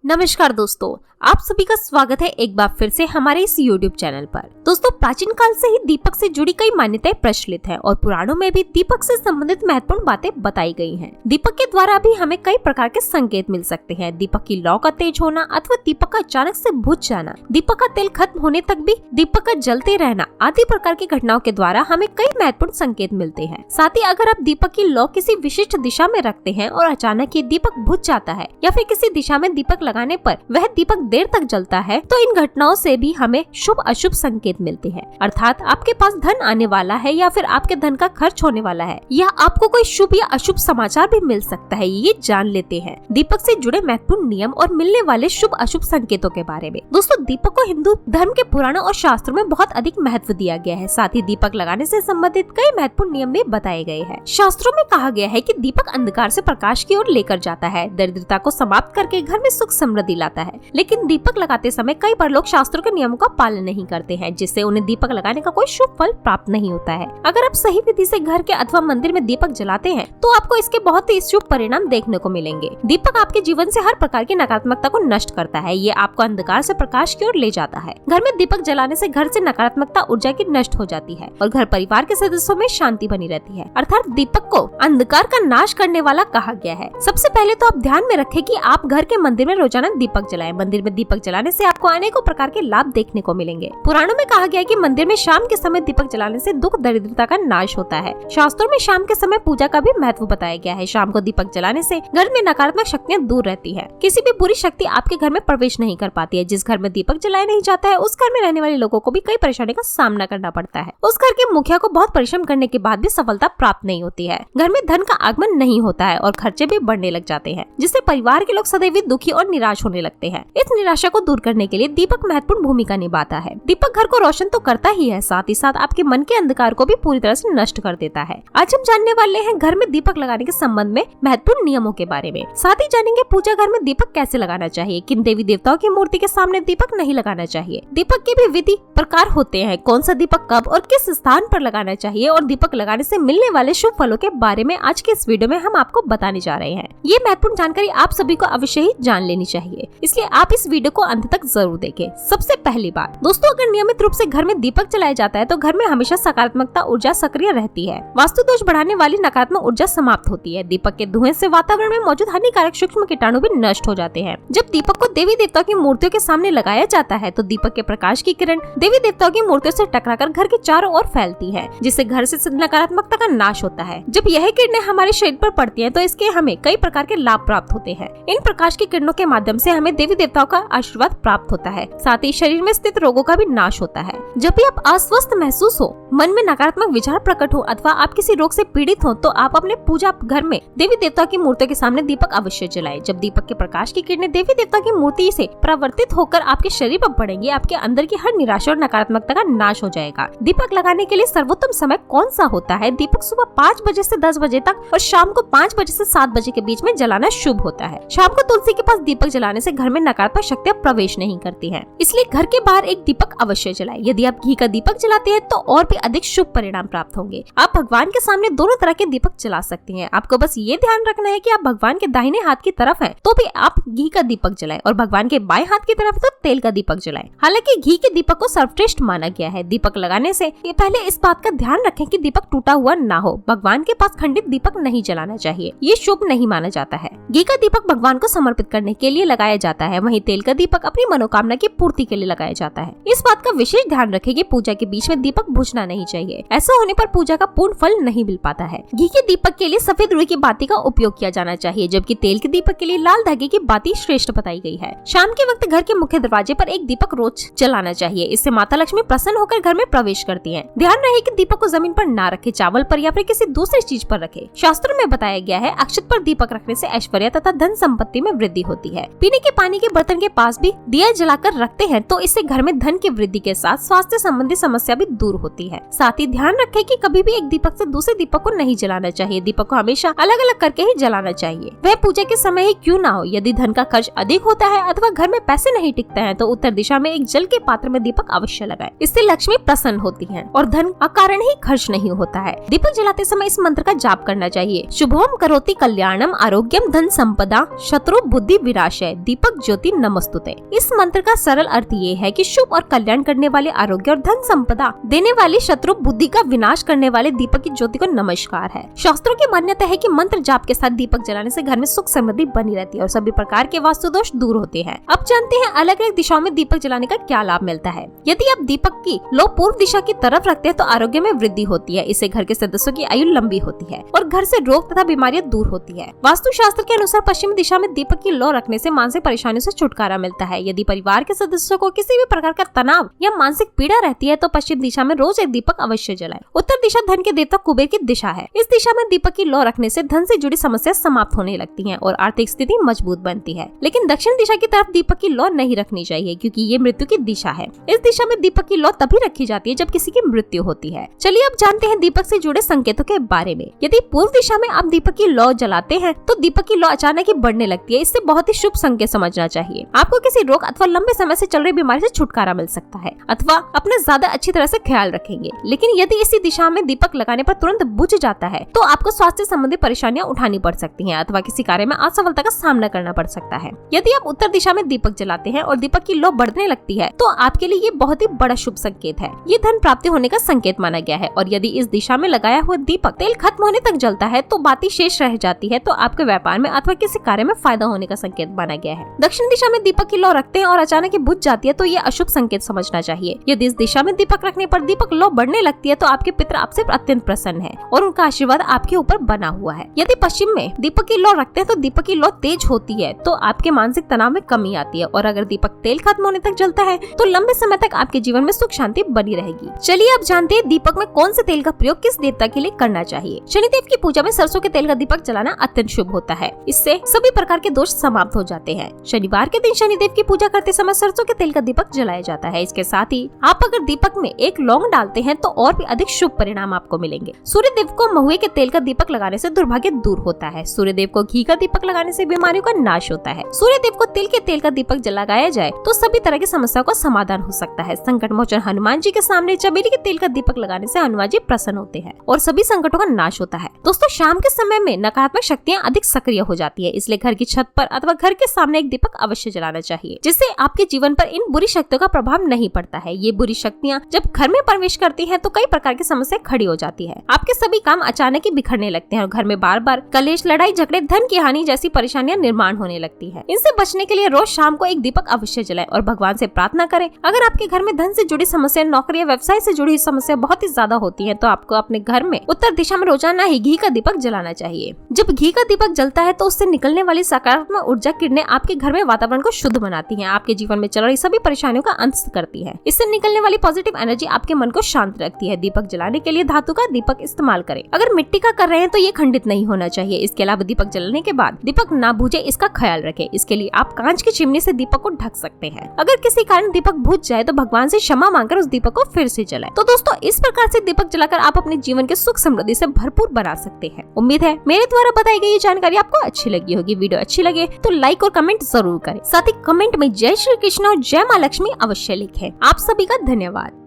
नमस्कार दोस्तों, आप सभी का स्वागत है एक बार फिर से हमारे इस YouTube चैनल पर। दोस्तों, प्राचीन काल से ही दीपक से जुड़ी कई मान्यताएं प्रचलित हैं और पुराणों में भी दीपक से संबंधित महत्वपूर्ण बातें बताई गई हैं। दीपक के द्वारा भी हमें कई प्रकार के संकेत मिल सकते हैं। दीपक की लौ का तेज होना अथवा दीपक का अचानक से बुझ जाना, दीपक का तेल खत्म होने तक भी दीपक का जलते रहना आदि प्रकार की घटनाओं के द्वारा हमें कई महत्वपूर्ण संकेत मिलते हैं। साथ ही अगर आप दीपक की लौ किसी विशिष्ट दिशा में रखते हैं और अचानक ये दीपक बुझ जाता है या फिर किसी दिशा में दीपक लगाने पर वह दीपक देर तक जलता है, तो इन घटनाओं से भी हमें शुभ अशुभ संकेत मिलते हैं। अर्थात आपके पास धन आने वाला है या फिर आपके धन का खर्च होने वाला है या आपको कोई शुभ या अशुभ समाचार भी मिल सकता है, ये जान लेते हैं दीपक से जुड़े महत्वपूर्ण नियम और मिलने वाले शुभ अशुभ संकेतों के बारे में। दोस्तों, दीपक को हिंदू धर्म के पुराणों और शास्त्रों में बहुत अधिक महत्व दिया गया है। साथ ही दीपक लगाने से संबंधित कई महत्वपूर्ण नियम भी बताए गए हैं। शास्त्रों में कहा गया है कि दीपक अंधकार से प्रकाश की ओर लेकर जाता है, दरिद्रता को समाप्त करके घर में सुख समृद्धि लाता है। लेकिन दीपक लगाते समय कई बार लोग शास्त्रों के नियमों का पालन नहीं करते हैं, जिससे उन्हें दीपक लगाने का कोई शुभ फल प्राप्त नहीं होता है। अगर आप सही विधि से घर के अथवा मंदिर में दीपक जलाते हैं तो आपको इसके बहुत ही शुभ परिणाम देखने को मिलेंगे। दीपक आपके जीवन से हर प्रकार की नकारात्मकता को नष्ट करता है। ये आपको अंधकार से प्रकाश की ओर ले जाता है। घर में दीपक जलाने से घर से नकारात्मकता ऊर्जा की नष्ट हो जाती है और घर परिवार के सदस्यों में शांति बनी रहती है। अर्थात दीपक को अंधकार का नाश करने वाला कहा गया है। सबसे पहले तो आप ध्यान में रखें कि आप घर के मंदिर में रोजाना दीपक जलाएं। मंदिर में दीपक जलाने से आपको अनेकों प्रकार के लाभ देखने को मिलेंगे। पुराणों में कहा गया है कि मंदिर में शाम के समय दीपक जलाने से दुख दरिद्रता का नाश होता है। शास्त्रों में शाम के समय पूजा का भी महत्व बताया गया है। शाम को दीपक जलाने से घर में नकारात्मक शक्तियां दूर रहती है। किसी भी बुरी शक्ति आपके घर में प्रवेश नहीं कर पाती है। जिस घर में दीपक जलाया नहीं जाता है उस घर में रहने वाले लोगों को भी कई परेशानी का सामना करना पड़ता है। उस घर के मुखिया को बहुत परिश्रम करने के बाद भी सफलता प्राप्त नहीं होती है। घर में धन का आगमन नहीं होता है और खर्चे भी बढ़ने लग जाते हैं, जिससे परिवार के लोग सदैव दुखी और निराश होने लगते हैं। इस निराशा को दूर करने के लिए दीपक महत्वपूर्ण भूमिका निभाता है। दीपक घर को रोशन तो करता ही है, साथ ही साथ आपके मन के अंधकार को भी पूरी तरह से नष्ट कर देता है। आज हम जानने वाले हैं घर में दीपक लगाने के संबंध में महत्वपूर्ण नियमों के बारे में। साथ ही जानेंगे पूजा घर में दीपक कैसे लगाना चाहिए, किन देवी देवताओं की मूर्ति के सामने दीपक नहीं लगाना चाहिए, दीपक के भी विधि प्रकार होते हैं, कौन सा दीपक कब और किस स्थान पर लगाना चाहिए और दीपक लगाने से मिलने वाले शुभ फलों के बारे में आज के इस वीडियो में हम आपको बताने जा रहे हैं। ये महत्वपूर्ण जानकारी आप सभी को अवश्य ही जान लेनी चाहिए, इसलिए आप इस वीडियो को अंत तक जरूर देखें। सबसे पहली बात दोस्तों, अगर नियमित रूप से घर में दीपक जलाया जाता है तो घर में हमेशा सकारात्मकता ऊर्जा सक्रिय रहती है। वास्तु दोष बढ़ाने वाली नकारात्मक ऊर्जा समाप्त होती है। दीपक के धुएं से वातावरण में मौजूद हानिकारक सूक्ष्म कीटाणु भी नष्ट हो जाते हैं। जब दीपक को देवी देवताओं की मूर्तियों के सामने लगाया जाता है तो दीपक के प्रकाश की किरण देवी देवताओं की मूर्तियों से टकराकर घर के चारों ओर फैलती है, जिससे घर से नकारात्मकता का नाश होता है। जब यह किरणें हमारे शरीर पर पड़ती हैं तो इसके हमें कई प्रकार के लाभ प्राप्त होते हैं। इन प्रकाश की किरणों के माध्यम से हमें देवी देवताओं का आशीर्वाद प्राप्त होता है। साथ ही शरीर में स्थित रोगों का भी नाश होता है। जब भी आप अस्वस्थ महसूस हो, मन में नकारात्मक विचार प्रकट हो अथवा आप किसी रोग से पीड़ित हो तो आप अपने पूजा घर में देवी देवताओं की मूर्तियों के सामने दीपक अवश्य जलाएं। जब दीपक के प्रकाश की किरणें देवी देवता की मूर्ति से परावर्तित होकर आपके शरीर पर पड़ेंगी, आपके अंदर की हर निराशा और नकारात्मकता का नाश हो जाएगा। दीपक लगाने के लिए सर्वोत्तम समय कौन सा होता है? दीपक सुबह 5 बजे से 10 बजे तक और शाम को 5 बजे से 7 बजे के बीच में जलाना शुभ होता है। शाम को तुलसी के पास दीपक जलाने से घर में नकारात्मक शक्तियां प्रवेश नहीं करती हैं, इसलिए घर के बाहर एक दीपक अवश्य जलाएं। यदि आप घी का दीपक जलाते हैं तो और भी अधिक शुभ परिणाम प्राप्त होंगे। आप भगवान के सामने दोनों तरह के दीपक जला सकते हैं। आपको बस ये ध्यान रखना है कि आप भगवान के दाहिने हाथ की तरफ हैं तो भी आप घी का दीपक जलाएं और भगवान के बाएं हाथ की तरफ तो तेल का दीपक जलाएं। हालांकि घी के दीपक को सर्वश्रेष्ठ माना गया है। दीपक लगाने से पहले इस बात का ध्यान रखें कि दीपक टूटा हुआ ना हो। भगवान के पास खंडित दीपक नहीं जलाना चाहिए, ये शुभ नहीं माना जाता है। घी का दीपक भगवान को समर्पित करने के लिए लगाया जाता है, वहीं तेल का दीपक अपनी मनोकामना की पूर्ति के लिए लगाया जाता है। इस बात का विशेष ध्यान रखें कि पूजा के बीच में दीपक बुझना नहीं चाहिए। ऐसा होने पर पूजा का पूर्ण फल नहीं मिल पाता है। घी के दीपक के लिए सफेद रुई की बाती का उपयोग किया जाना चाहिए, जबकि तेल के दीपक के लिए लाल धागे की बाती श्रेष्ठ बताई गई है। शाम के वक्त घर के मुख्य दरवाजे पर एक दीपक रोज जलाना चाहिए। इससे माता लक्ष्मी प्रसन्न होकर घर में प्रवेश करती है। ध्यान रहे कि दीपक को जमीन पर ना रखे, चावल पर या फिर किसी दूसरी चीज पर रखे। शास्त्रों में बताया गया है अक्षत पर दीपक रखने से ऐश्वर्य तथा धन संपत्ति में वृद्धि होती है। पीने के पानी के बर्तन के पास भी दिया जलाकर रखते हैं तो इससे घर में धन की वृद्धि के साथ साथ स्वास्थ्य संबंधी समस्या भी दूर होती है। साथ ही ध्यान रखें कि कभी भी एक दीपक से दूसरे दीपक को नहीं जलाना चाहिए। दीपक को हमेशा अलग अलग करके ही जलाना चाहिए, वह पूजा के समय ही क्यों ना हो। यदि धन का खर्च अधिक होता है अथवा घर में पैसे नहीं टिकते हैं तो उत्तर दिशा में एक जल के पात्र में दीपक अवश्य लगाएं। इससे लक्ष्मी प्रसन्न होती है और धन अकारण ही खर्च नहीं होता है। दीपक जलाते समय इस मंत्र का जाप करना चाहिए। शुभम करोति कल्याणम आरोग्यम धन संपदा शत्रु बुद्धि विनाशय दीपक ज्योति नमस्तुते। इस मंत्र का सरल अर्थ ये है कि शुभ और कल्याण करने वाले आरोग्य और धन संपदा देने वाले शत्रु बुद्धि का विनाश करने वाले दीपक की ज्योति को नमस्कार है। शास्त्रों की मान्यता है कि मंत्र जाप के साथ दीपक जलाने से घर में सुख समृद्धि बनी रहती है और सभी प्रकार के वास्तु दोष दूर होते हैं। अब जानते हैं अलग अलग दिशाओं में दीपक जलाने का क्या लाभ मिलता है। यदि आप दीपक की लो पूर्व दिशा की तरफ रखते हैं तो आरोग्य में वृद्धि होती है। इससे घर के सदस्यों की आयु लंबी होती है और घर से रोग तथा बीमारियां दूर होती है। वास्तु शास्त्र के अनुसार पश्चिमी दिशा में दीपक की लो रखने से मानसिक परेशानियों से छुटकारा मिलता है। यदि परिवार के सदस्यों को किसी भी प्रकार का तनाव या मानसिक पीड़ा रहती है तो पश्चिम दिशा में रोज एक दीपक अवश्य जलाएं। उत्तर दिशा धन के देवता कुबेर की दिशा है। इस दिशा में दीपक की लौ रखने से धन से जुड़ी समस्या समाप्त होने लगती हैं और आर्थिक स्थिति मजबूत बनती है। लेकिन दक्षिण दिशा की तरफ दीपक की लौ नहीं रखनी चाहिए क्योंकि ये मृत्यु की दिशा है। इस दिशा में दीपक की लौ तभी रखी जाती है जब किसी की मृत्यु होती है। चलिए अब जानते हैं दीपक से जुड़े संकेतों के बारे में। यदि पूर्व दिशा में आप दीपक की लौ जलाते हैं तो दीपक की लौ अचानक ही बढ़ने लगती है। इससे बहुत ही शुभ संकेत समझना चाहिए। आपको किसी रोग अथवा लंबे समय से चल रही बीमारी से छुटकारा मिल सकता है अथवा अपना ज्यादा अच्छी तरह से ख्याल रखेंगे। लेकिन यदि इसी दिशा में दीपक लगाने पर तुरंत बुझ जाता है तो आपको स्वास्थ्य संबंधी परेशानियां उठानी पड़ सकती हैं अथवा किसी कार्य में असफलता का सामना करना पड़ सकता है। यदि आप उत्तर दिशा में दीपक जलाते हैं और दीपक की लौ बढ़ने लगती है तो आपके लिए ये बहुत ही बड़ा शुभ संकेत है। ये धन प्राप्ति होने का संकेत माना गया है। और यदि इस दिशा में लगाया हुआ दीपक तेल खत्म होने तक जलता है तो बाती शेष रह जाती है तो आपके व्यापार में अथवा किसी कार्य में फायदा होने का संकेत माना गया है। दक्षिण दिशा में दीपक की लौ रखते हैं और अचानक ही बुझ जाती है तो ये अशुभ संकेत समझना चाहिए। यदि इस दिशा में दीपक रखने पर दीपक लौ बढ़ने लगती है तो आपके पितर आपसे अत्यंत प्रसन्न है और उनका आशीर्वाद आपके ऊपर बना हुआ है। यदि पश्चिम में दीपक की लौ रखते हैं तो दीपक की लौ तेज होती है तो आपके मानसिक तनाव में कमी आती है और अगर दीपक तेल खत्म होने तक जलता है तो लंबे समय तक आपके जीवन में सुख शांति बनी रहेगी। चलिए अब जानते हैं दीपक में कौन से तेल का प्रयोग किस देवता के लिए करना चाहिए। शनिदेव की पूजा में सरसों के तेल का दीपक जलाना अत्यंत शुभ होता है। इससे सभी प्रकार के दोष समाप्त हो जाते हैं। शनिवार के दिन शनिदेव की पूजा करते समय सरसों के तेल का दीपक जलाया जाता है। इसके साथ ही आप अगर दीपक में एक लौंग डालते हैं तो और भी अधिक शुभ परिणाम आपको मिलेंगे। सूर्य देव को महुए के तेल का दीपक लगाने से दुर्भाग्य दूर होता है। सूर्य देव को घी का दीपक लगाने से बीमारियों का नाश होता है। सूर्य देव को तिल के तेल का दीपक लगाया जाए तो सभी तरह की समस्याओं का समाधान हो सकता है। संकट मोचन हनुमान जी के सामने चमेली के तेल का दीपक लगाने से हनुमान जी प्रसन्न होते हैं और सभी संकटों का नाश होता है। दोस्तों शाम के समय में नकारात्मक शक्तियाँ अधिक सक्रिय हो जाती है, इसलिए घर की छत पर अथवा घर के सामने एक दीपक अवश्य जलाना चाहिए जिससे आपके जीवन पर इन बुरी शक्तियों का प्रभाव नहीं पड़ता है। ये बुरी शक्तियाँ जब घर में प्रवेश करती हैं तो कई प्रकार की समस्या खड़ी हो जाती है। आपके सभी काम अचानक ही बिखरने लगते हैं और घर में बार बार कलेश, लड़ाई झगड़े, धन की हानि जैसी परेशानियां निर्माण होने लगती है। इनसे बचने के लिए रोज शाम को एक दीपक अवश्य जलाएं और भगवान से प्रार्थना करें। अगर आपके घर में धन से जुड़ी समस्या, नौकरी या व्यवसाय से जुड़ी समस्या बहुत ही ज्यादा होती है तो आपको अपने घर में उत्तर दिशा में रोजाना ही घी का दीपक जलाना चाहिए। जब घी का दीपक जलता है तो उससे निकलने वाली सकारात्मक ऊर्जा किरणें आपके घर में वातावरण को शुद्ध बनाती हैं, आपके जीवन में चल रही सभी परेशानियों का अंत करती है। इससे निकलने वाली पॉजिटिव एनर्जी आपके मन को शांत रखती है। दीपक जलाने के लिए धातु का दीपक इस्तेमाल करें। अगर मिट्टी का कर रहे हैं तो ये खंडित नहीं होना चाहिए। इसके अलावा दीपक जलने के बाद दीपक ना बुझे इसका ख्याल रखें। इसके लिए आप कांच की चिमनी से दीपक को ढक सकते हैं। अगर किसी कारण दीपक बुझ जाए तो भगवान से क्षमा मांगकर उस दीपक को फिर से जलाएं। तो दोस्तों इस प्रकार से दीपक जलाकर आप अपने जीवन के सुख समृद्धि से भरपूर बना सकते हैं। उम्मीद है मेरे द्वारा बताई गई ये जानकारी आपको अच्छी लगी होगी। वीडियो अच्छी लगे तो लाइक और कमेंट जरूर करें। साथ ही कमेंट में जय श्री कृष्ण और जय माँ लक्ष्मी अवश्य लिखें। आप सभी का धन्यवाद।